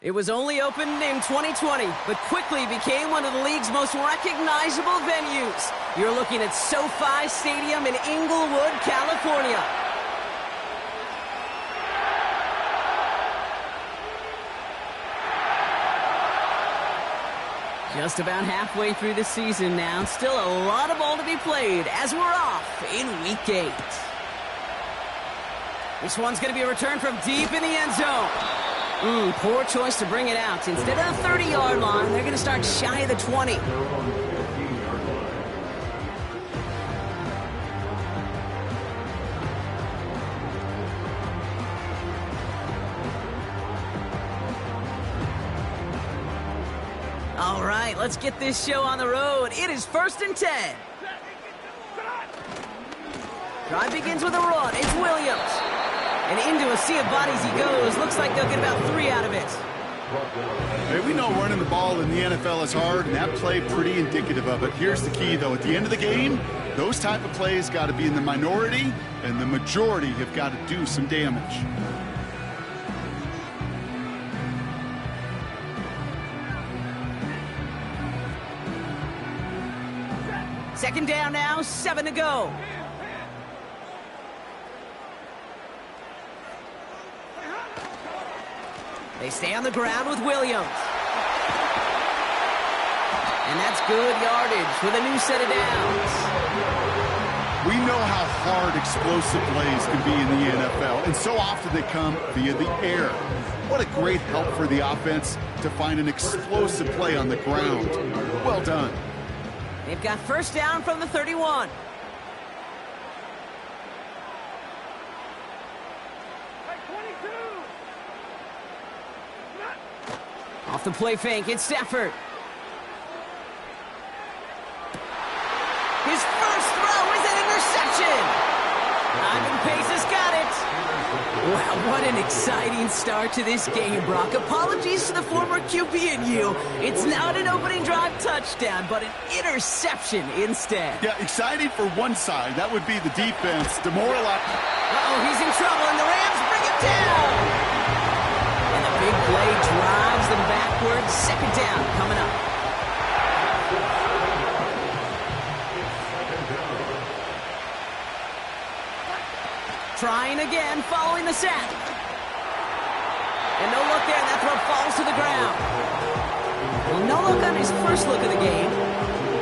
It was only opened in 2020, but quickly became one of the league's most recognizable venues. You're looking at SoFi Stadium in Inglewood, California. Just about halfway through the season now. Still a lot of ball to be played as we're off in Week 8. This one's going to be a return from deep in the end zone. Poor choice to bring it out. Instead of the 30-yard line, they're going to start shy of the 20. All right, let's get this show on the road. It is 1st and 10. Drive begins with a run. It's Williams. And into a sea of bodies he goes. Looks like they'll get about 3 out of it. Hey, we know running the ball in the NFL is hard, and that play pretty indicative of it. Here's the key, though. At the end of the game, those type of plays got to be in the minority, and the majority have got to do some damage. Second down now, 7 to go. They stay on the ground with Williams. And that's good yardage with a new set of downs. We know how hard explosive plays can be in the NFL, and so often they come via the air. What a great help for the offense to find an explosive play on the ground. Well done. They've got first down from the 31. Off the play fake, it's Stafford. His first throw is an interception. Ivan Pace has got it. Wow, what an exciting start to this game, Brock. Apologies to the former QB and you. It's not an opening drive touchdown, but an interception instead. Yeah, exciting for one side. That would be the defense. Demoralized. Uh-oh, he's in trouble, and the Rams bring him down. And the big play drives them backwards. Second down coming up. Trying again, following the sack. And no look there, and that throw falls to the ground. Well, no look on his first look of the game.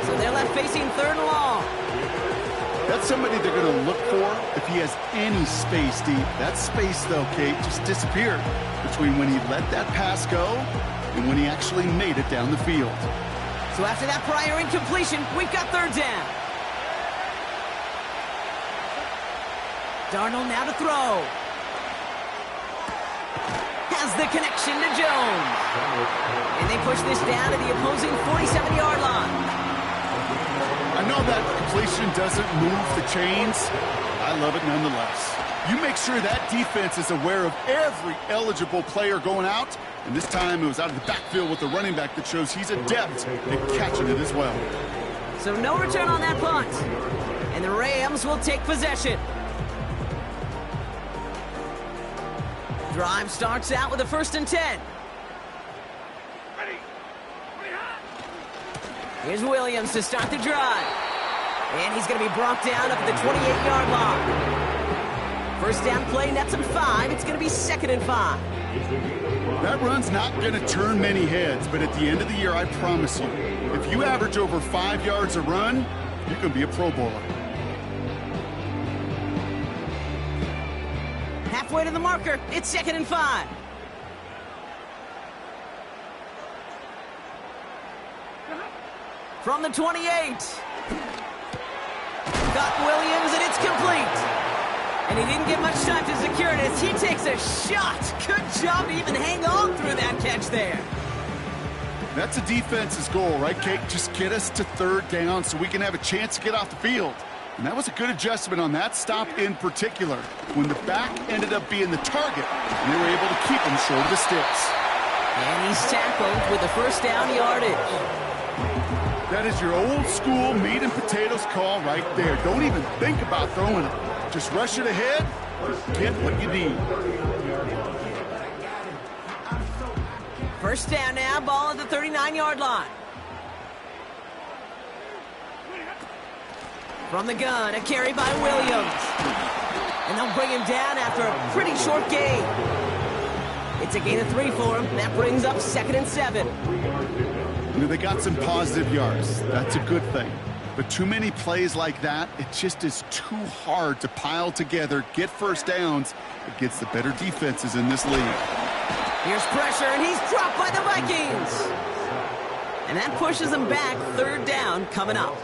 So they're left facing 3rd and long. That's somebody they're going to look for if he has any space deep. That space, though, Kate, just disappeared between when he let that pass go and when he actually made it down the field. So after that prior incompletion, we've got 3rd down. Darnold now to throw. Has the connection to Jones. And they push this down to the opposing 47-yard line. I know that completion doesn't move the chains. I love it nonetheless. You make sure that defense is aware of every eligible player going out. And this time it was out of the backfield with the running back that shows he's adept at catching it as well. So no return on that punt. And the Rams will take possession. Drive starts out with a 1st and 10. Here's Williams to start the drive. And he's going to be brought down up at the 28-yard line. First down play, nets him 5. It's going to be 2nd and 5. That run's not going to turn many heads, but at the end of the year, I promise you, if you average over 5 yards a run, you can be a Pro Bowler. Halfway to the marker, it's 2nd and 5. From the 28. Got Williams, and it's complete. And he didn't get much time to secure it as he takes a shot. Good job to even hang on through that catch there. That's a defense's goal, right, Kate? Just get us to 3rd down so we can have a chance to get off the field. And that was a good adjustment on that stop in particular, when the back ended up being the target, and they were able to keep him short of the sticks. And he's tackled with the first down yardage. That is your old school meat and potatoes call right there. Don't even think about throwing it. Just rush it ahead, get what you need. First down now, ball at the 39-yard line. From the gun, a carry by Williams. And they'll bring him down after a pretty short gain. It's a gain of 3 for him. That brings up 2nd and 7. You know, they got some positive yards. That's a good thing. But too many plays like that, it just is too hard to pile together, get first downs against the better defenses in this league. Here's pressure, and he's dropped by the Vikings. And that pushes them back. 3rd down coming up.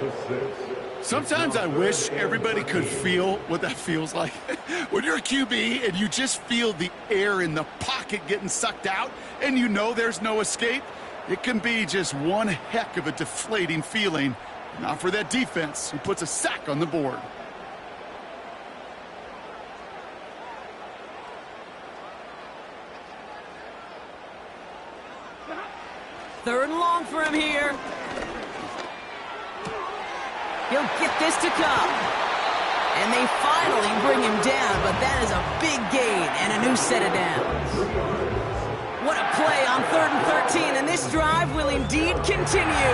Sometimes I wish everybody could feel what that feels like. When you're a QB and you just feel the air in the pocket getting sucked out and you know there's no escape, it can be just one heck of a deflating feeling. Not for that defense who puts a sack on the board. Third and long for him here. He'll get this to come. And they finally bring him down, but that is a big gain and a new set of downs. What a play on 3rd and 13, and this drive will indeed continue.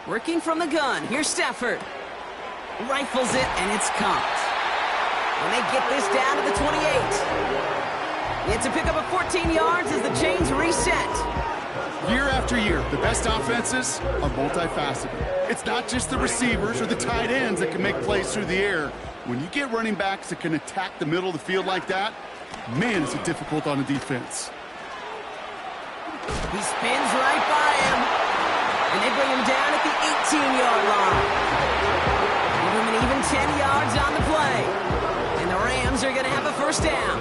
Working from the gun, here's Stafford. Rifles it, and it's caught. And they get this down to the 28. It's a pickup of 14 yards as the chains reset. Year after year, the best offenses are multifaceted. It's not just the receivers or the tight ends that can make plays through the air. When you get running backs that can attack the middle of the field like that, man, is it difficult on a defense. He spins right by him. And they bring him down at the 18-yard line. Give him an even 10 yards on the play. And the Rams are going to have a first down.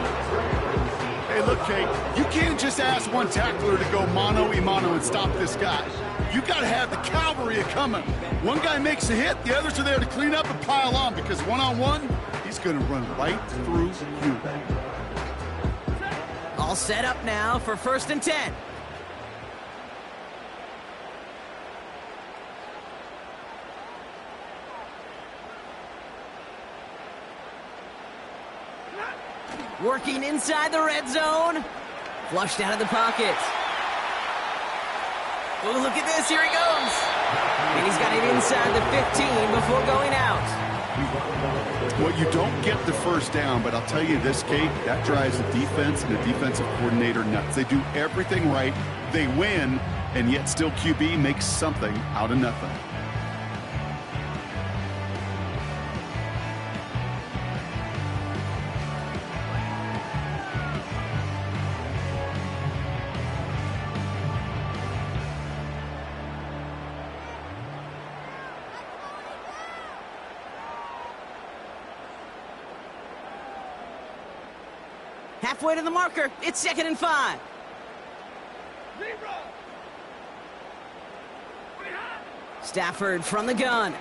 Hey, look, Kate, you can't just ask one tackler to go mano-a-mano and stop this guy. You got to have the cavalry coming. One guy makes a hit, the others are there to clean up and pile on because one-on-one, he's going to run right through you. All set up now for 1st and 10. Working inside the red zone. Flushed out of the pocket. Oh, look at this. Here he goes. And he's got it inside the 15 before going out. Well, you don't get the first down, but I'll tell you this, Kate, that drives the defense and the defensive coordinator nuts. They do everything right. They win, and yet still QB makes something out of nothing. Halfway to the marker. It's 2nd and 5. Stafford from the gun.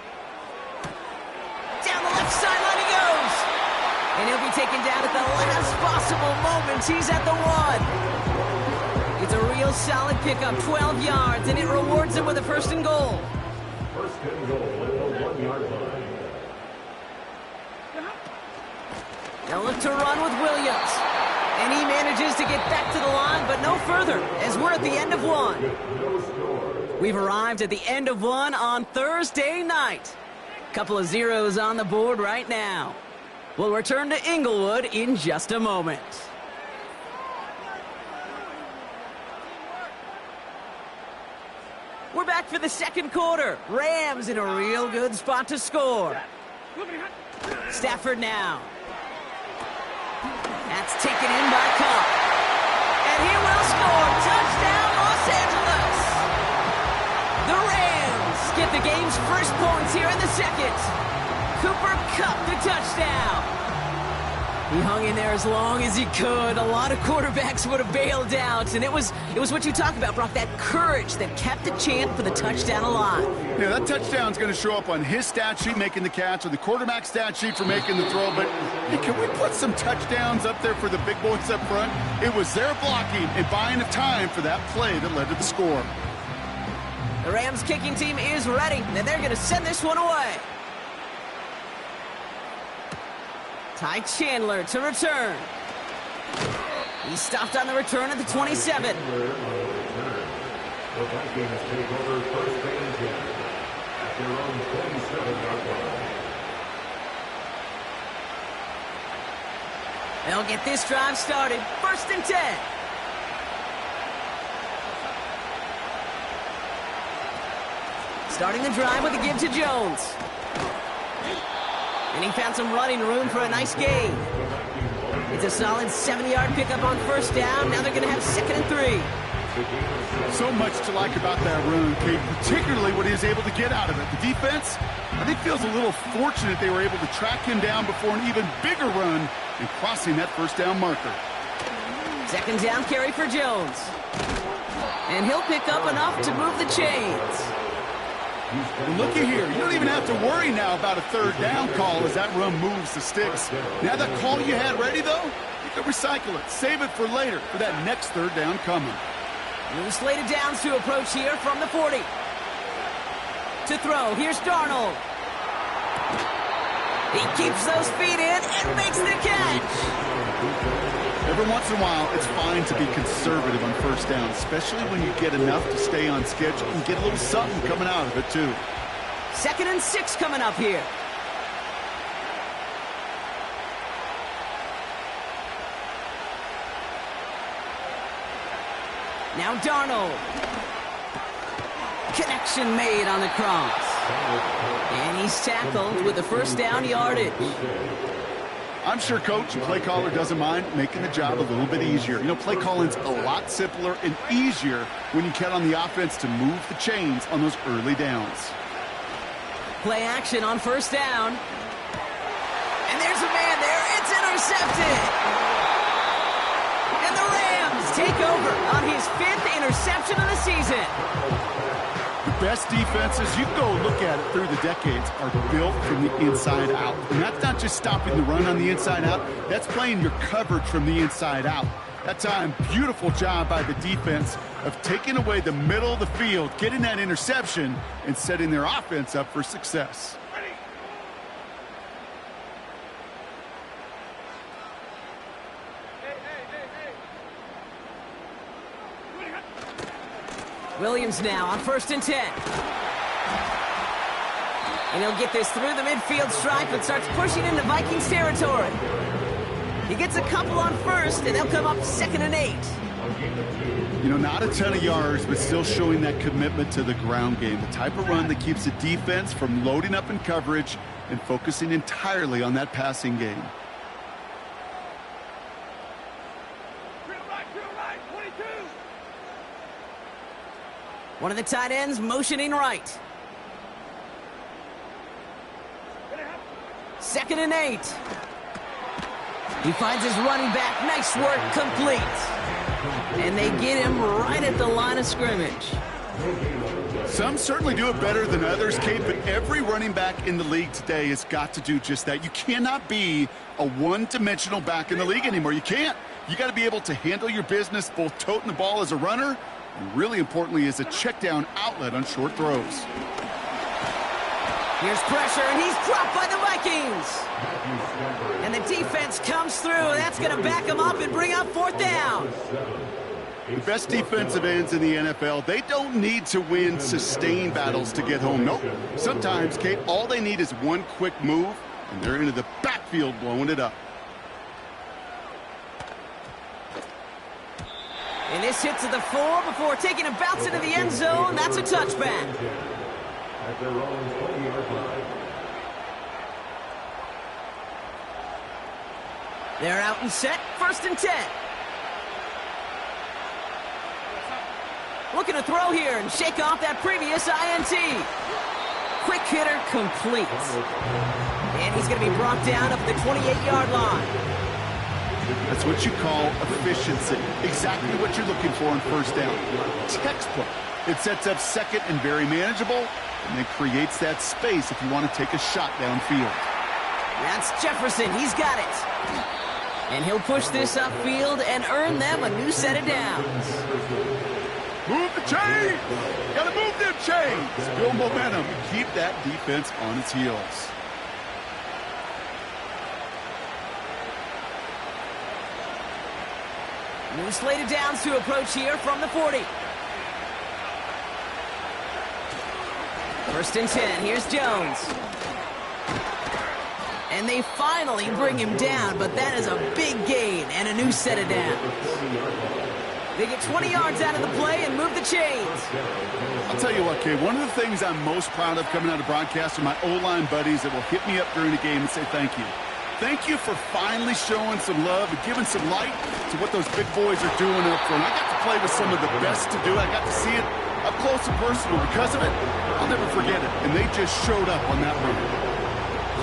Down the left sideline he goes. And he'll be taken down at the last possible moment. He's at the 1. It's a real solid pickup, 12 yards, and it rewards him with a 1st and goal. 1st and goal at the 1-yard line. They'll look to run with Williams. And he manages to get back to the line, but no further, as we're at the end of 1. We've arrived at the end of 1 on Thursday night. Couple of zeros on the board right now. We'll return to Inglewood in just a moment. We're back for the 2nd quarter. Rams in a real good spot to score. Stafford now. That's taken in by Cobb. And he will score. Touchdown, Los Angeles. The Rams get the game's first points here in the 2nd. Cooper Kupp, the touchdown. He hung in there as long as he could. A lot of quarterbacks would have bailed out. And it was what you talk about, Brock, that courage that kept the chant for the touchdown alive. Yeah, that touchdown's going to show up on his stat sheet making the catch or the quarterback stat sheet for making the throw. But hey, can we put some touchdowns up there for the big boys up front? It was their blocking and buying of time for that play that led to the score. The Rams kicking team is ready, and they're going to send this one away. Ty Chandler to return. He stopped on the return at the 27. The Vikings take over first and 10 at their own 27-yard line. They'll get this drive started. First and 10. Starting the drive with a give to Jones. And he found some running room for a nice gain. It's a solid 70-yard pickup on first down. Now they're going to have 2nd and 3. So much to like about that run, Kate, particularly what he was able to get out of it. The defense, I think, feels a little fortunate they were able to track him down before an even bigger run and crossing that first down marker. 2nd down carry for Jones. And he'll pick up enough to move the chains. And looky here, you don't even have to worry now about a 3rd down call as that run moves the sticks. Now that call you had ready, though, you can recycle it. Save it for later for that next 3rd down coming. New slated downs to approach here from the 40. To throw, here's Darnold. He keeps those feet in and makes the catch. Every once in a while, it's fine to be conservative on first down, especially when you get enough to stay on schedule and get a little something coming out of it, too. 2nd and 6 coming up here. Now Darnold. Connection made on the cross. And he's tackled with the first down yardage. I'm sure coach and play caller doesn't mind making the job a little bit easier. You know, play calling's a lot simpler and easier when you count on the offense to move the chains on those early downs. Play action on first down. And there's a man there. It's intercepted. And the Rams take over on his 5th interception of the season. The best defenses, you can go look at it through the decades, are built from the inside out. And that's not just stopping the run on the inside out. That's playing your coverage from the inside out. That time, beautiful job by the defense of taking away the middle of the field, getting that interception, and setting their offense up for success. Williams now on 1st and 10. And he'll get this through the midfield stripe and starts pushing into Vikings territory. He gets a couple on first, and they'll come up 2nd and 8. You know, not a ton of yards, but still showing that commitment to the ground game. The type of run that keeps the defense from loading up in coverage and focusing entirely on that passing game. One of the tight ends motioning right. 2nd and 8. He finds his running back. Nice work, complete. And they get him right at the line of scrimmage. Some certainly do it better than others, Kate, but every running back in the league today has got to do just that. You cannot be a one-dimensional back in the league anymore. You can't. You got to be able to handle your business, both toting the ball as a runner and really importantly as a check-down outlet on short throws. Here's pressure, and he's dropped by the Vikings. And the defense comes through. That's going to back him up and bring up 4th down. The best defensive ends in the NFL, they don't need to win sustained battles to get home. Nope. Sometimes, Kate, all they need is one quick move, and they're into the backfield blowing it up. And this hits to the 4 before taking a bounce into the end zone. That's a touchback. At their own 20-yard line. They're out and set. 1st and 10. Looking to throw here and shake off that previous INT. Quick hitter complete. And he's going to be brought down up the 28-yard line. That's what you call efficiency. Exactly what you're looking for on first down. Textbook. It sets up 2nd and very manageable, and then creates that space if you want to take a shot downfield. That's Jefferson. He's got it. And he'll push this upfield and earn them a new set of downs. Move the chains! Gotta move them chains! Build momentum and keep that defense on its heels. New slated downs to approach here from the 40. First and 10. Here's Jones. And they finally bring him down, but that is a big gain and a new set of downs. They get 20 yards out of the play and move the chains. I'll tell you what, Kay, one of the things I'm most proud of coming out of broadcast are my O-line buddies that will hit me up during the game and say thank you. Thank you for finally showing some love and giving some light to what those big boys are doing up front. I got to play with some of the best to do it. I got to see it up close and personal. Because of it, I'll never forget it. And they just showed up on that run.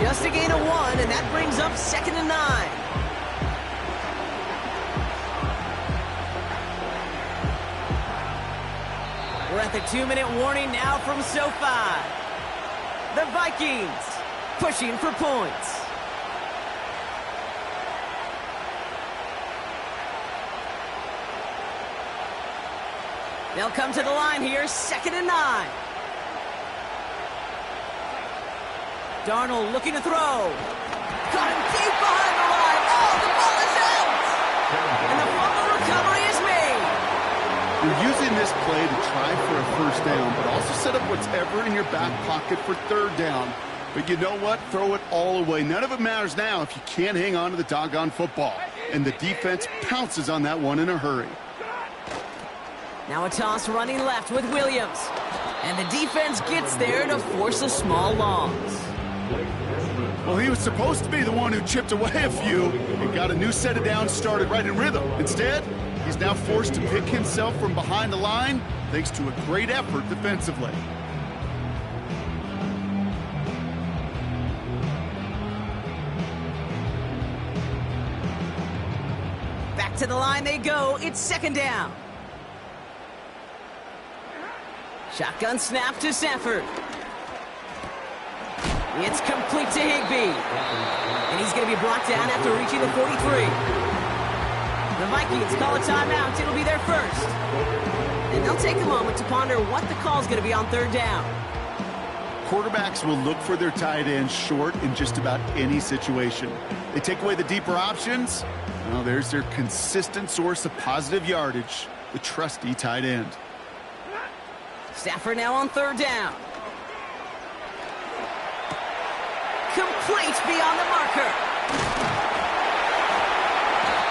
Just a gain of 1, and that brings up 2nd and 9. We're at the 2-minute warning now from SoFi. The Vikings pushing for points. They'll come to the line here, 2nd and 9. Darnold looking to throw. Got him deep behind the line. Oh, the ball is out! And the fumble recovery is made. You're using this play to try for a first down, but also set up whatever in your back pocket for 3rd down. But you know what? Throw it all away. None of it matters now if you can't hang on to the doggone football. And the defense pounces on that one in a hurry. Now a toss running left with Williams. And the defense gets there to force a small loss. Well, he was supposed to be the one who chipped away a few and got a new set of downs started right in rhythm. Instead, he's now forced to pick himself from behind the line thanks to a great effort defensively. Back to the line they go. It's 2nd down. Shotgun snap to Stafford. It's complete to Higbee. And he's going to be brought down after reaching the 43. The Vikings call a timeout. It'll be their first. And they'll take a moment to ponder what the call is going to be on 3rd down. Quarterbacks will look for their tight ends short in just about any situation. They take away the deeper options. Well, there's their consistent source of positive yardage, the trusty tight end. Stafford now on 3rd down. Complete beyond the marker.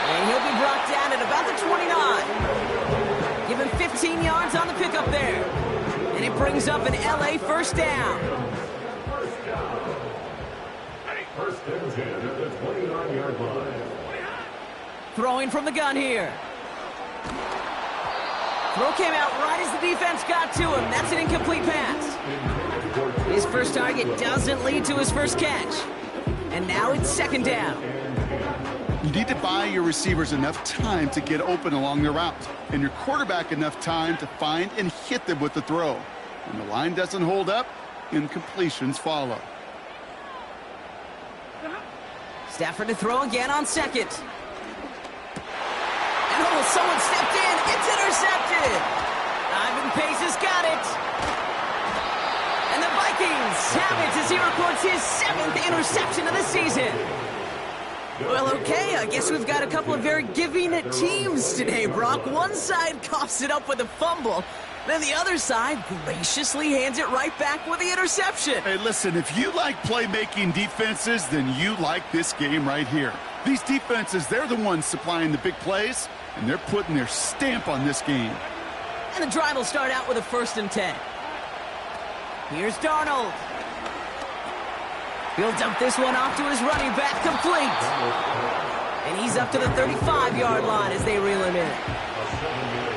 And he'll be brought down at about the 29. Give him 15 yards on the pickup there. And it brings up an LA first down. First and 10 at the 29-yard line. Throwing from the gun here. Throw came out right as the defense got to him. That's an incomplete pass. His first target doesn't lead to his first catch. And now it's 2nd down. You need to buy your receivers enough time to get open along their route, and your quarterback enough time to find and hit them with the throw. When the line doesn't hold up, incompletions follow. Stafford to throw again on 2nd. And oh, someone stepped in. It's intercepted. Ivan Pace has got it. And the Vikings have it as he records his 7th interception of the season. Well, okay, I guess we've got a couple of very giving teams today, Brock. One side coughs it up with a fumble. Then the other side graciously hands it right back with the interception. Hey, listen, if you like playmaking defenses, then you like this game right here. These defenses, they're the ones supplying the big plays, and they're putting their stamp on this game. And the drive will start out with a 1st and 10. Here's Darnold. He'll dump this one off to his running back, complete. And he's up to the 35-yard line as they reel him in.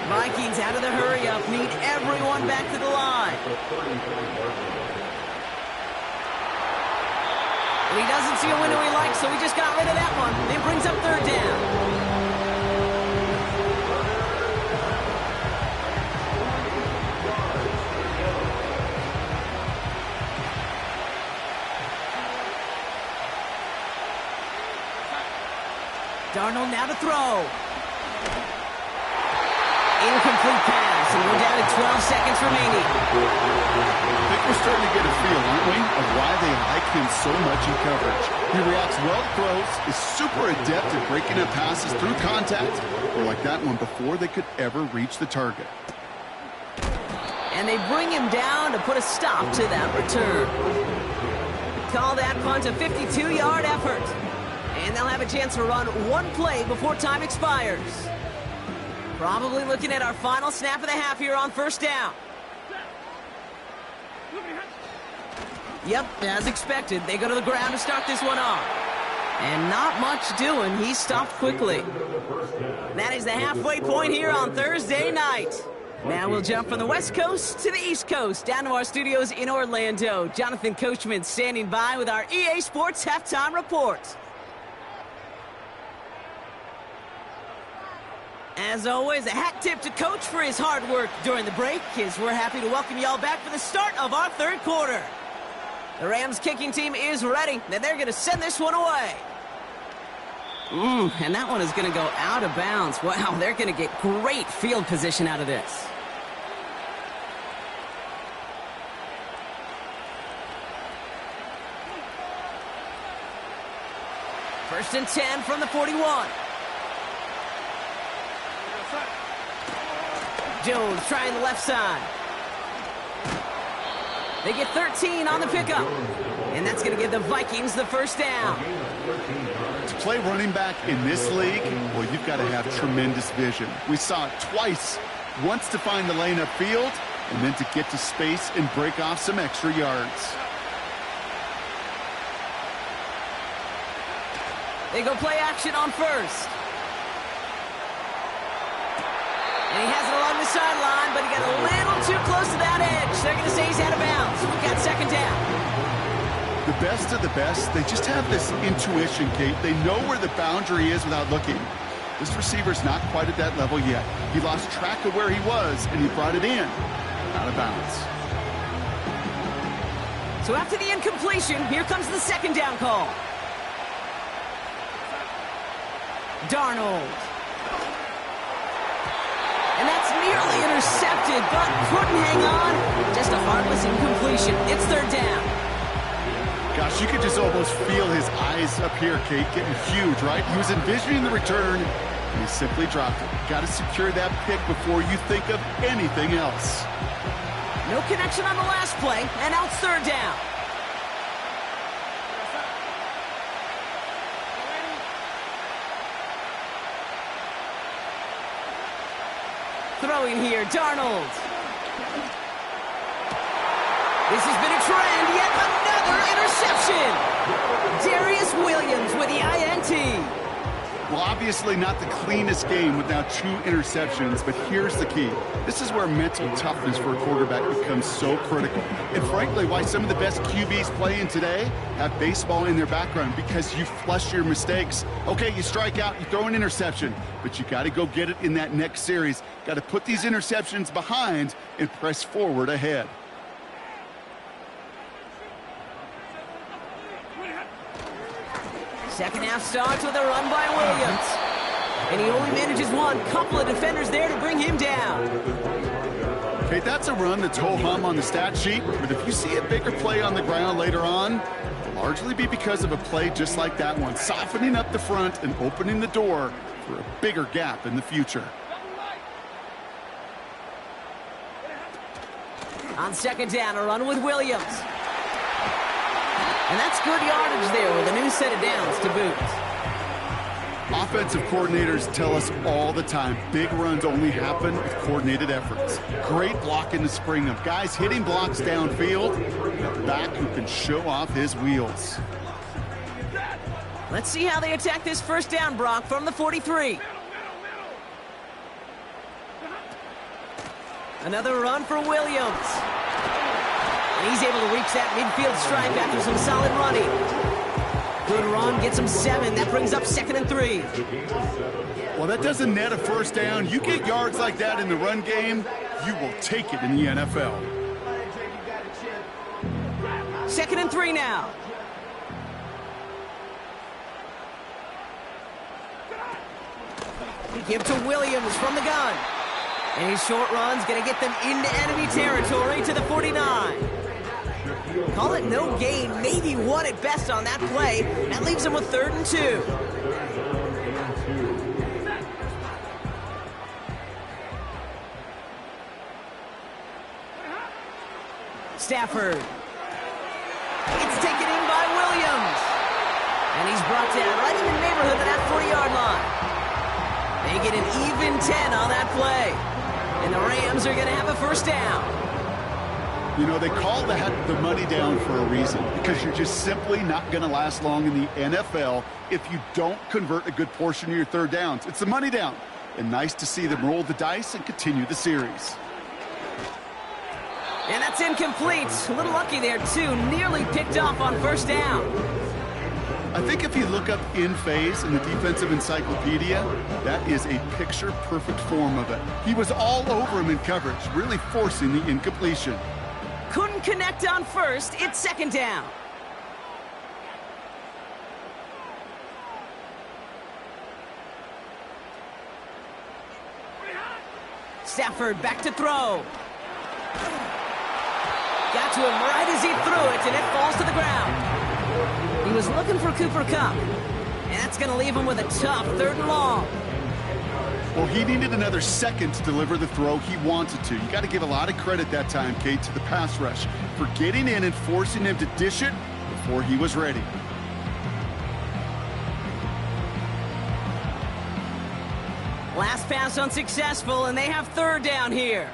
Vikings out of the hurry-up, need everyone back to the line. And he doesn't see a window he likes, so he just got rid of that one. It brings up 3rd down. Darnold now to throw. Incomplete pass, and we're down to 12 seconds remaining. I think we're starting to get a feel, aren't we, of why they like him so much in coverage. He reacts well to throws, is super adept at breaking up passes through contact, or like that one before they could ever reach the target. And they bring him down to put a stop to that return. Call that punt a 52-yard effort. And they'll have a chance to run one play before time expires. Probably looking at our final snap of the half here on first down. Yep, as expected, they go to the ground to start this one off. And not much doing. He stopped quickly. That is the halfway point here on Thursday night. Now we'll jump from the West Coast to the East Coast, down to our studios in Orlando. Jonathan Coachman standing by with our EA Sports Halftime Report. As always, a hat tip to Coach for his hard work during the break, as we're happy to welcome you all back for the start of our third quarter. The Rams kicking team is ready, and they're going to send this one away. And that one is going to go out of bounds. Wow, they're going to get great field position out of this. First and 10 from the 41. Jones trying the left side. They get 13 on the pickup. And that's going to give the Vikings the first down. To play running back in this league, well, you've got to have tremendous vision. We saw it twice. Once to find the lane upfield, and then to get to space and break off some extra yards. They go play action on first. And he has it along the sideline, but he got a little too close to that edge. They're going to say he's out of bounds. We've got second down. The best of the best, they just have this intuition, Kate. They know where the boundary is without looking. This receiver's not quite at that level yet. He lost track of where he was, and he brought it in. Out of bounds. So after the incompletion, here comes the second down call. Darnold. And that's nearly intercepted, but couldn't hang on. Just a heartless incompletion. It's third down. Gosh, you could just almost feel his eyes up here, Kate, getting huge, right? He was envisioning the return, and he simply dropped it. Got to secure that pick before you think of anything else. No connection on the last play, and now it's third down. Throwing here, Darnold. This has been a trend, yet another interception. Darius Williams with the INT. Well, obviously not the cleanest game with now 2 interceptions, but here's the key. This is where mental toughness for a quarterback becomes so critical. And frankly, why some of the best QBs playing today have baseball in their background, because you flush your mistakes. Okay, you strike out, you throw an interception, but you got to go get it in that next series. Got to put these interceptions behind and press forward ahead. Second half starts with a run by Williams. And he only manages one. Couple of defenders there to bring him down. Okay, that's a run that's ho-hum on the stat sheet, but if you see a bigger play on the ground later on, it'll largely be because of a play just like that one, softening up the front and opening the door for a bigger gap in the future. On second down, a run with Williams. And that's good yardage there with a new set of downs to boot. Offensive coordinators tell us all the time, big runs only happen with coordinated efforts. Great blocking to spring them. Guys hitting blocks downfield, and a back who can show off his wheels. Let's see how they attack this first down, Brock, from the 43. Another run for Williams. And he's able to reach that midfield strike after some solid running. Good run, gets him 7. That brings up 2nd and 3. Well, that doesn't net a first down. You get yards like that in the run game, you will take it in the NFL. 2nd and 3 now. They give to Williams from the gun. And his short run's going to get them into enemy territory to the 49. Call it no gain, maybe one at best on that play. That leaves him with 3rd and 2. Stafford. It's taken in by Williams. And he's brought down right in the neighborhood of that 40-yard line. They get an even 10 on that play. And the Rams are going to have a 1st down. You know, they call that the money down for a reason, because you're just simply not going to last long in the NFL if you don't convert a good portion of your 3rd downs. It's the money down. And nice to see them roll the dice and continue the series. And that's incomplete. A little lucky there, too. Nearly picked off on 1st down. I think if you look up in phase in the defensive encyclopedia, that is a picture-perfect form of it. He was all over him in coverage, really forcing the incompletion. Couldn't connect on 1st. It's 2nd down. Stafford back to throw. Got to him right as he threw it, and it falls to the ground. He was looking for Cooper Kupp, and that's going to leave him with a tough 3rd and long. Well, he needed another second to deliver the throw he wanted to. You got to give a lot of credit that time, Kate, to the pass rush for getting in and forcing him to dish it before he was ready. Last pass unsuccessful, and they have 3rd down here.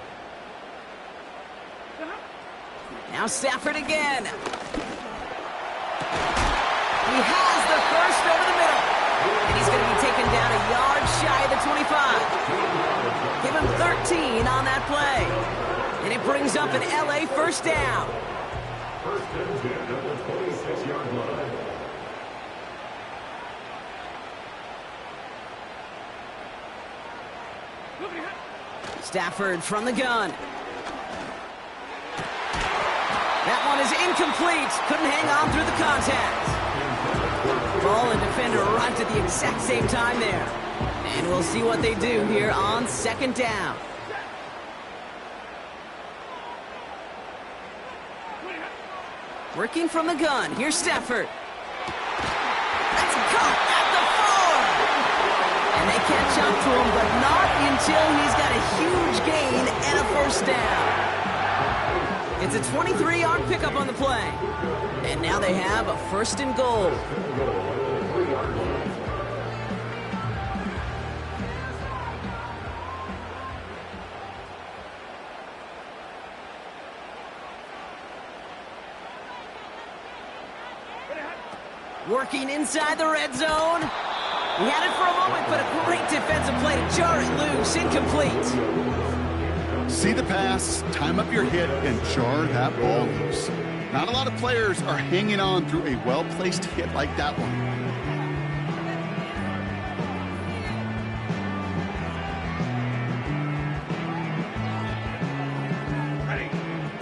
Now Stafford again. He has the 1st over the middle. And he's going to be taken down a yard shy of the 25. Give him 13 on that play. And it brings up an LA 1st down. 1st and 10 at the 26-yard line. Stafford from the gun. That one is incomplete. Couldn't hang on through the contact. Ball and defender arrived at the exact same time there. And we'll see what they do here on 2nd down. Working from the gun. Here's Stafford. That's caught at the 4. And they catch up to him, but not until he's got a huge gain and a 1st down. It's a 23-yard pickup on the play. And now they have a 1st and goal. Working inside the red zone. He had it for a moment, but a great defensive play to jar it loose. Incomplete. See the pass, time up your hit, and jar that ball loose. Not a lot of players are hanging on through a well-placed hit like that one.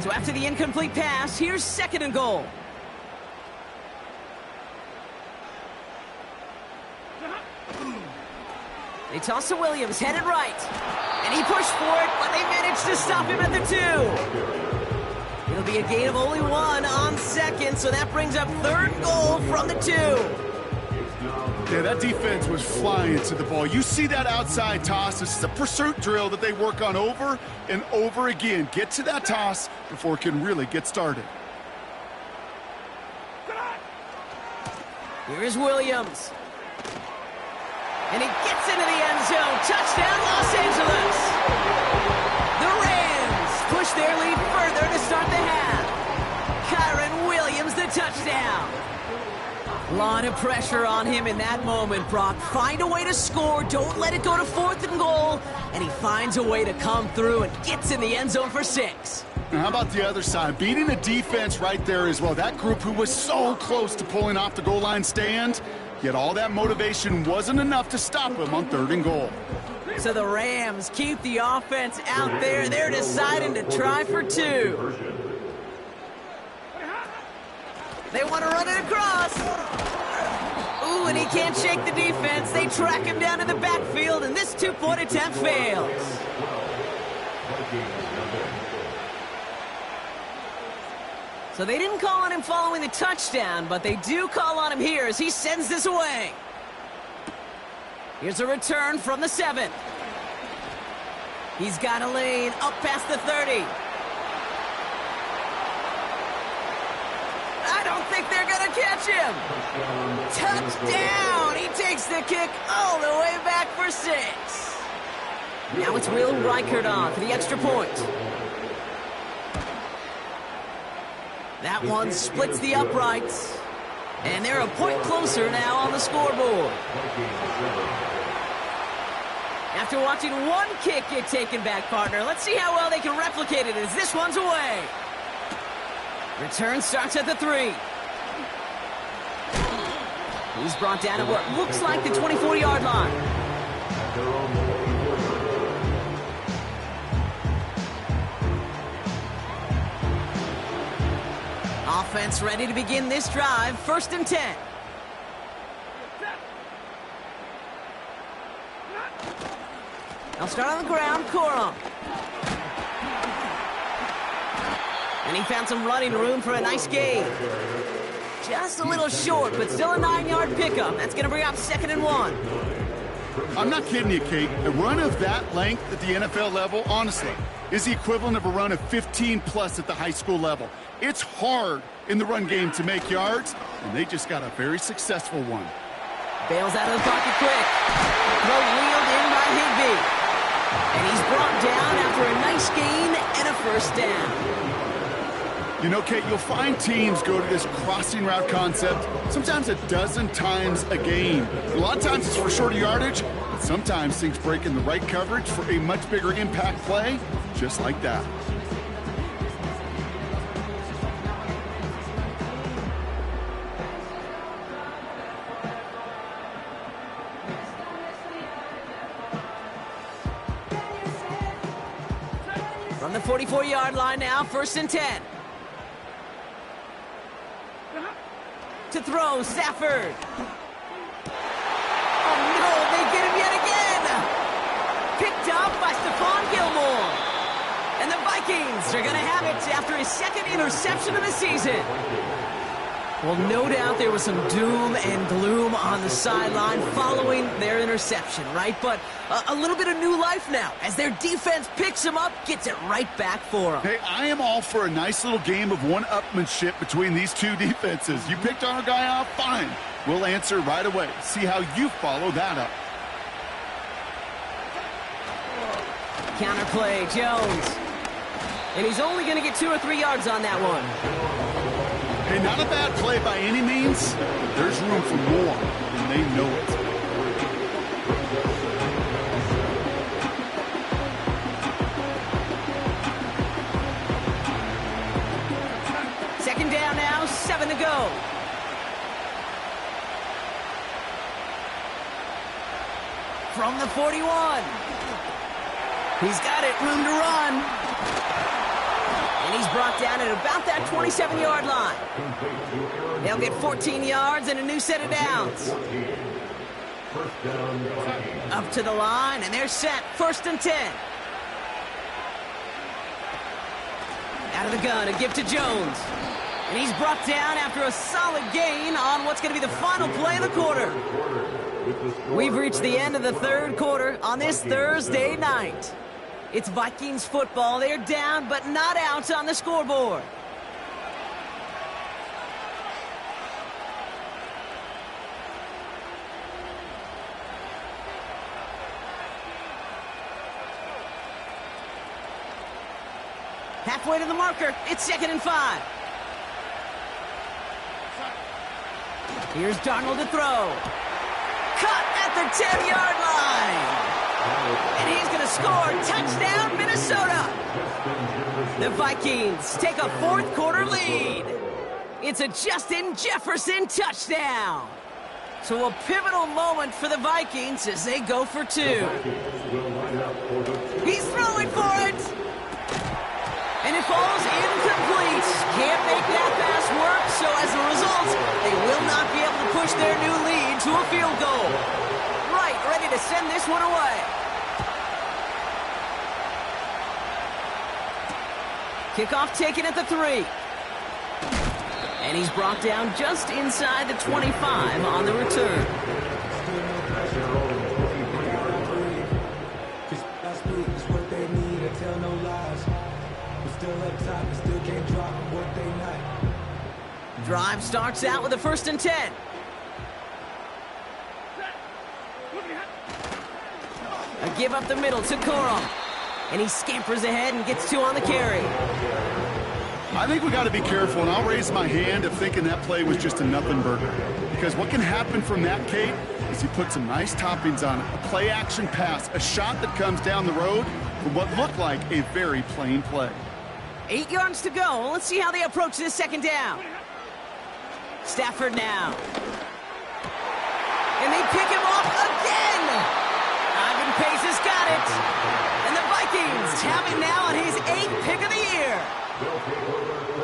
So after the incomplete pass, here's 2nd and goal. They toss to Williams, headed right. And he pushed for it, but they managed to stop him at the 2. It'll be a gain of only 1 on 2nd, so that brings up 3rd and goal from the 2. Yeah, that defense was flying to the ball. You see that outside toss. This is a pursuit drill that they work on over and over again. Get to that toss before it can really get started. Here is Williams. And he gets into the end zone. Touchdown, Los Angeles. The Rams push their lead further to start the half. Kyron Williams, the touchdown. A lot of pressure on him in that moment, Brock. Find a way to score. Don't let it go to 4th and goal. And he finds a way to come through and gets in the end zone for 6. Now, how about the other side? Beating the defense right there as well. That group who was so close to pulling off the goal line stand, yet all that motivation wasn't enough to stop him on 3rd and goal. So the Rams keep the offense out there. They're deciding to try for 2. They want to run it across. Ooh, and he can't shake the defense. They track him down to the backfield, and this 2-point attempt fails. So they didn't call on him following the touchdown, but they do call on him here as he sends this away. Here's a return from the 7. He's got a lane up past the 30. I don't think they're going to catch him. Touchdown! He takes the kick all the way back for 6. Now it's Will Reichert on for the extra point. That one splits the uprights. And they're a point closer now on the scoreboard. After watching one kick get taken back, partner, let's see how well they can replicate it as this one's away. Return starts at the 3. He's brought down at what looks like the 24-yard line. Offense ready to begin this drive. 1st and 10. They'll start on the ground. Corum. And he found some running room for a nice gain. Just a little short, but still a 9-yard pickup. That's going to bring up 2nd and 1. I'm not kidding you, Kate. A run of that length at the NFL level, honestly, is the equivalent of a run of 15-plus at the high school level. It's hard in the run game to make yards, and they just got a very successful one. Bails out of the pocket quick. Throw wheeled in by Higbee. And he's brought down after a nice gain and a 1st down. You know, Kate, you'll find teams go to this crossing route concept sometimes a dozen times a game. A lot of times it's for shorter yardage, but sometimes things break in the right coverage for a much bigger impact play, just like that. From the 44-yard line now, 1st and 10. To throw, Stafford. Oh, no, they get him yet again. Picked up by Stephon Gilmore. And the Vikings are going to have it after his 2nd interception of the season. Well, no doubt there was some doom and gloom on the sideline following their interception, right? But a little bit of new life now as their defense picks him up, gets it right back for them. Hey, I am all for a nice little game of one-upmanship between these two defenses. You picked our guy off, fine. We'll answer right away. See how you follow that up. Counterplay, Jones. And he's only going to get 2 or 3 yards on that one. Hey, not a bad play by any means. There's room for more, and they know it. Second down now, 7 to go. From the 41. He's got it, room to run. And he's brought down at about that 27-yard line. They'll get 14 yards and a new set of downs. Up to the line, and they're set. 1st and 10. Out of the gun, a give to Jones. And he's brought down after a solid gain on what's going to be the final play of the quarter. We've reached the end of the 3rd quarter on this Thursday night. It's Vikings football. They're down, but not out on the scoreboard. Halfway to the marker. It's 2nd and 5. Here's Darnold to throw. Cut at the 10-yard line. And he's going to score. Touchdown, Minnesota. The Vikings take a 4th quarter lead. It's a Justin Jefferson touchdown. So a pivotal moment for the Vikings as they go for 2. He's throwing for it. And it falls incomplete. Can't make that pass work, so as a result, they will not be able to push their new lead to a field goal. Right, ready to send this one away. Kickoff taken at the 3. And he's brought down just inside the 25 on the return. Drive starts out with a 1st and 10. A give up the middle to Corum. And he scampers ahead and gets 2 on the carry. I think we got to be careful, and I'll raise my hand of thinking that play was just a nothing burger. Because what can happen from that, Kate, is he put some nice toppings on it. A play-action pass, a shot that comes down the road for what looked like a very plain play. 8 yards to go. Let's see how they approach this 2nd down. Stafford now. And they pick him off again. Ivan Pace has got it. And the Vikings have it now on his 8th pick of the year.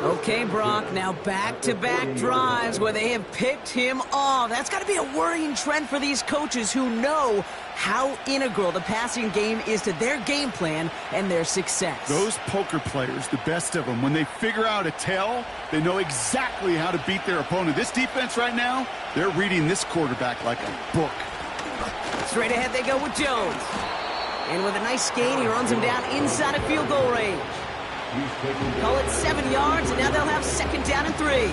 Okay, Brock, now back-to-back drives where they have picked him off. That's got to be a worrying trend for these coaches who know how integral the passing game is to their game plan and their success. Those poker players, the best of them, when they figure out a tell, they know exactly how to beat their opponent. This defense right now, they're reading this quarterback like a book. Straight ahead they go with Jones. And with a nice gain, he runs him down inside of field goal range. Call it 7 yards, and now they'll have 2nd down and 3.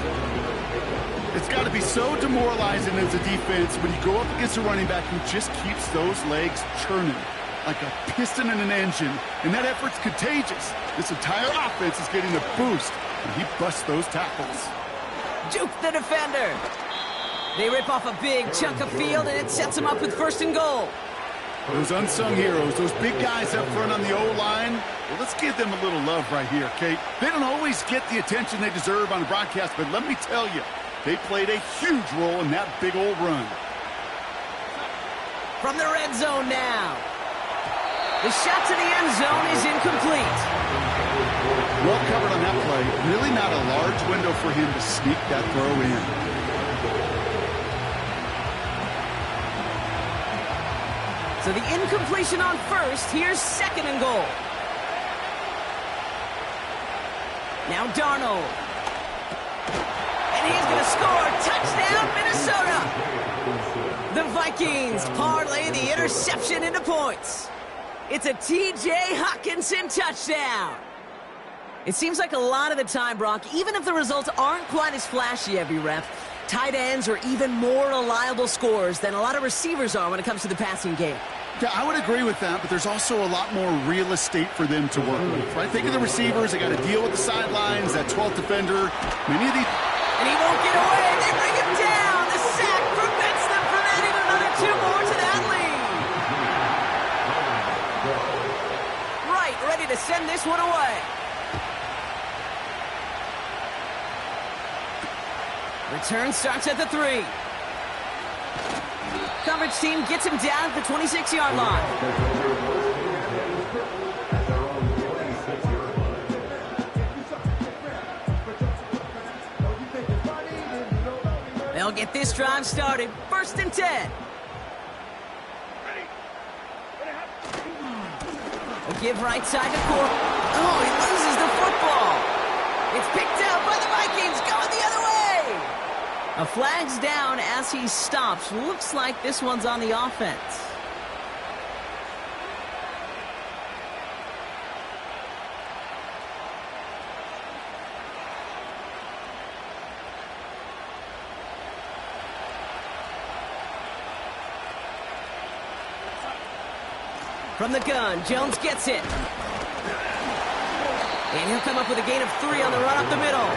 It's got to be so demoralizing as a defense when you go up against a running back who just keeps those legs churning like a piston in an engine, and that effort's contagious. This entire offense is getting a boost, and he busts those tackles. Juke the defender. They rip off a big chunk of field, and it sets them up with 1st and goal. Those unsung heroes, those big guys up front on the O-line, well, let's give them a little love right here, Kate. They don't always get the attention they deserve on the broadcast, but let me tell you, they played a huge role in that big old run. From the red zone now. The shot to the end zone is incomplete. Well covered on that play. Really not a large window for him to sneak that throw in. So the incompletion on 1st. Here's 2nd and goal. Now Darnold. And he's going to score. Touchdown, Minnesota. The Vikings parlay the interception into points. It's a T.J. Hockenson touchdown. It seems like a lot of the time, Brock, even if the results aren't quite as flashy every rep, tight ends are even more reliable scorers than a lot of receivers are when it comes to the passing game. Yeah, I would agree with that, but there's also a lot more real estate for them to work with, right? Think of the receivers. They got to deal with the sidelines, that 12th defender. Many of these... And he won't get away. They bring him down. The sack prevents them from adding another 2 more to that lead. Right, ready to send this one away. Return starts at the 3. Coverage team gets him down at the 26-yard line. They'll get this drive started. 1st and 10. A give right side to Court. Oh, he loses the football. It's picked out by the Vikings, going the other way. A flag's down as he stops. Looks like this one's on the offense. From the gun, Jones gets it. And he'll come up with a gain of 3 on the run up the middle.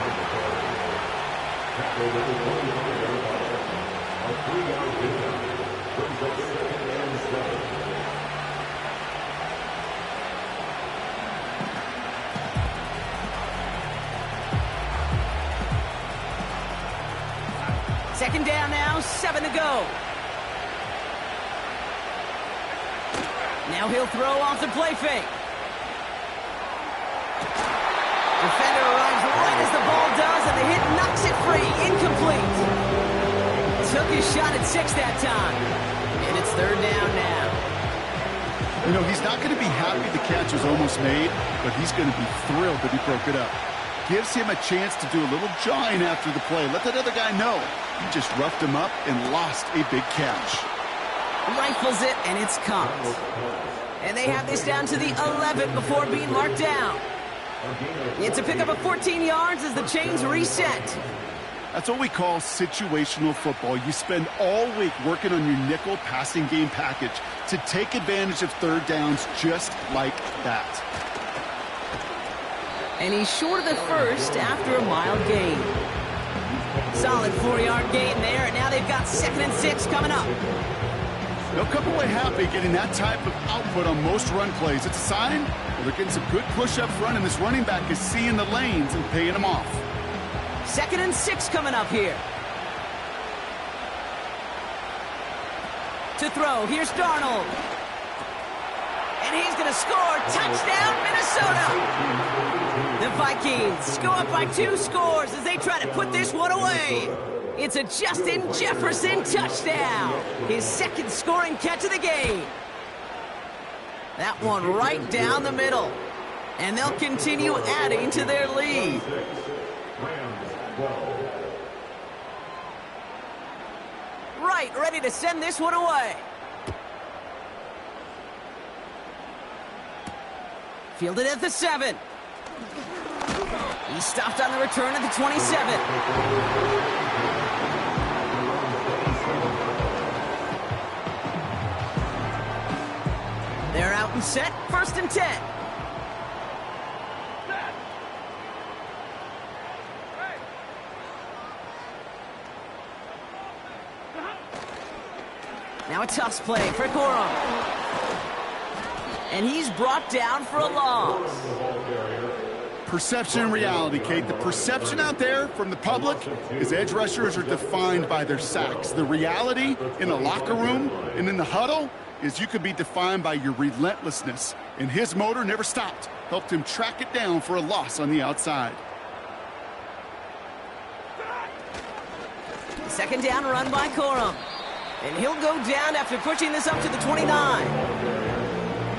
Second down now, 7 to go. Now he'll throw off the play fake. Defender arrives right as the ball does, and the hit knocks it free. Incomplete. Took his shot at 6 that time. And it's 3rd down now. You know, he's not going to be happy the catch was almost made, but he's going to be thrilled that he broke it up. gives him a chance to do a little jawing after the play. Let that other guy know he just roughed him up and lost a big catch. Rifles it, and it's caught. And they have this down to the 11 before being marked down. It's a pickup of 14 yards as the chains reset. That's what we call situational football. You spend all week working on your nickel passing game package to take advantage of third downs just like that. And he's short of the first after a mild gain. Solid 4-yard gain there, and now they've got 2nd and 6 coming up. They'll come away happy getting that type of output on most run plays. It's a sign that they're getting some good push up front, and this running back is seeing the lanes and paying them off. 2nd and 6 coming up here. To throw, here's Darnold. And he's going to score. Touchdown, Minnesota! The Vikings go up by 2 scores as they try to put this one away. It's a Justin Jefferson touchdown. His 2nd scoring catch of the game. That one right down the middle. And they'll continue adding to their lead. Right, ready to send this one away. Fielded at the 7. He stopped on the return at the 27. They're out and set, 1st and 10. Now a toss play for Corum. And he's brought down for a loss. Perception and reality, Kate. The perception out there from the public is edge rushers are defined by their sacks. The reality in the locker room and in the huddle is you could be defined by your relentlessness. And his motor never stopped. Helped him track it down for a loss on the outside. 2nd down run by Corum. And he'll go down after pushing this up to the 29.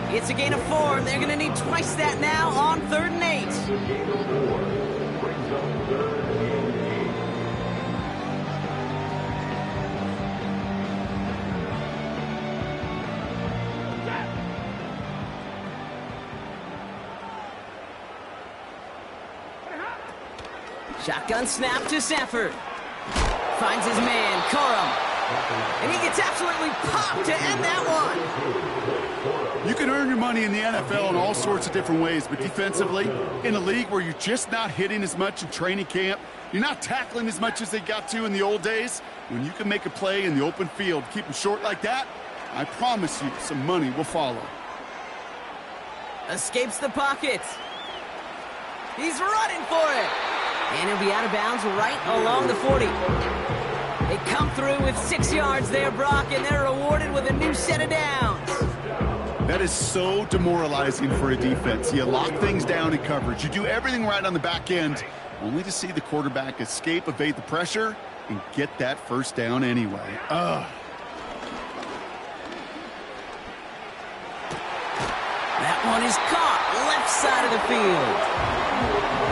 It's a gain of 4, and they're going to need twice that now on 3rd and 8. Shotgun snap to Stafford. Finds his man, Corum. And he gets absolutely popped to end that one. You can earn your money in the NFL in all sorts of different ways, but defensively, in a league where you're just not hitting as much in training camp, you're not tackling as much as they got to in the old days, when you can make a play in the open field, keep them short like that, I promise you some money will follow. Escapes the pocket. He's running for it. And he'll be out of bounds right along the 40. They come through with 6 yards there, Brock, and they're rewarded with a new set of downs. That is so demoralizing for a defense. You lock things down in coverage. You do everything right on the back end, only to see the quarterback escape, evade the pressure, and get that 1st down anyway. Ugh. That one is caught left side of the field.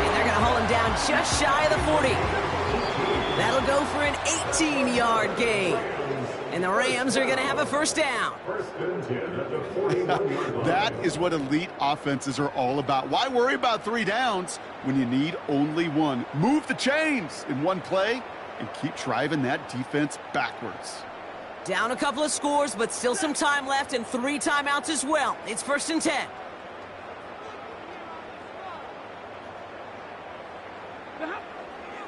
And they're going to hold him down just shy of the 40. That'll go for an 18-yard gain. And the Rams are going to have a 1st down. That is what elite offenses are all about. Why worry about 3 downs when you need only 1? Move the chains in one play and keep driving that defense backwards. Down a couple of scores, but still some time left and 3 timeouts as well. It's 1st and 10.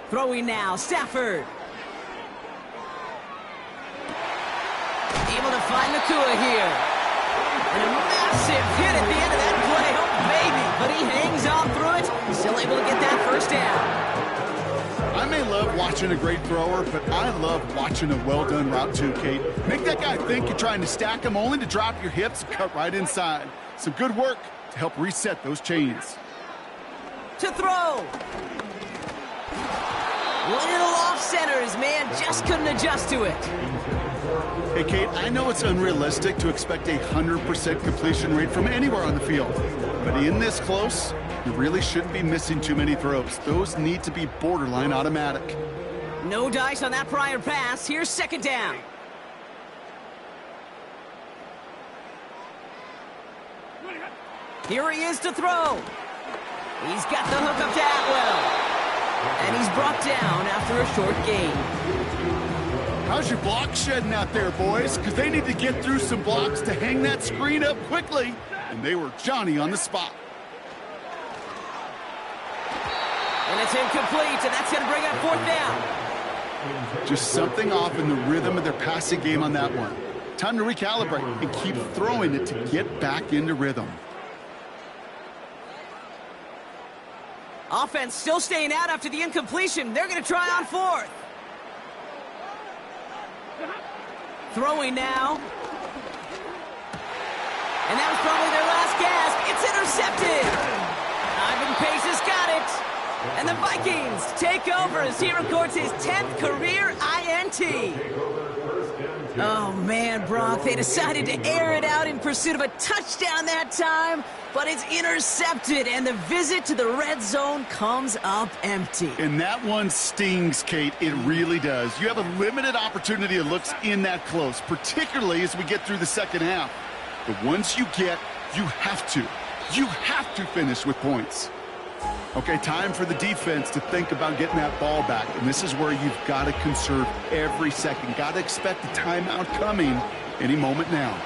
Throwing now, Stafford. Able to find Nakua here. And a massive hit at the end of that play. Oh, baby. But he hangs on through it. Still able to get that 1st down. I may love watching a great thrower, but I love watching a well-done route too, Kate. Make that guy think you're trying to stack him only to drop your hips and cut right inside. Some good work to help reset those chains. To throw. Little off center. His man just couldn't adjust to it. Hey, Kate, I know it's unrealistic to expect a 100% completion rate from anywhere on the field. But in this close, You really shouldn't be missing too many throws. Those need to be borderline automatic. No dice on that prior pass. Here's second down. Here he is to throw. He's got the hook up to Atwell. And he's brought down after a short gain. How's your block shedding out there, boys? Because they need to get through some blocks to hang that screen up quickly. And they were Johnny on the spot. And it's incomplete, and that's going to bring up fourth down. Just something off in the rhythm of their passing game on that one. Time to recalibrate and keep throwing it to get back into rhythm. Offense still staying out after the incompletion. They're going to try on fourth. Throwing now. And that was probably their last gasp. It's intercepted. Ivan Pace has got it. And the Vikings take over as he records his 10th career INT. Oh, man, Brock, they decided to air it out in pursuit of a touchdown that time, but it's intercepted, and the visit to the red zone comes up empty. And that one stings, Kate. It really does. You have a limited opportunity that looks in that close, particularly as we get through the second half. But once you get, you have to finish with points. Okay, time for the defense to think about getting that ball back. And this is where you've got to conserve every second. Got to expect the timeout coming any moment now.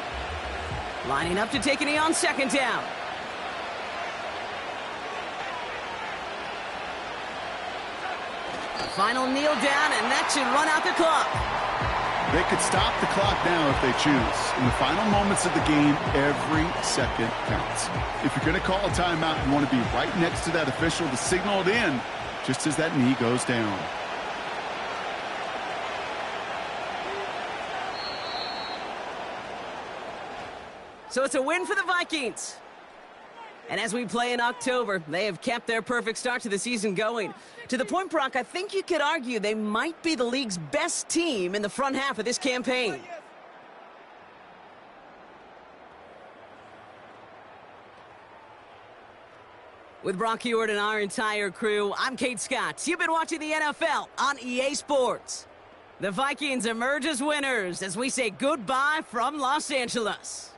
Lining up to take it on second down. Final kneel down, and that should run out the clock. They could stop the clock now if they choose. In the final moments of the game, every second counts. If you're going to call a timeout, you want to be right next to that official to signal it in just as that knee goes down. So it's a win for the Vikings. And as we play in October, they have kept their perfect start to the season going. To the point, Brock, I think you could argue they might be the league's best team in the front half of this campaign. With Brock Ewart and our entire crew, I'm Kate Scott. You've been watching the NFL on EA Sports. The Vikings emerge as winners as we say goodbye from Los Angeles.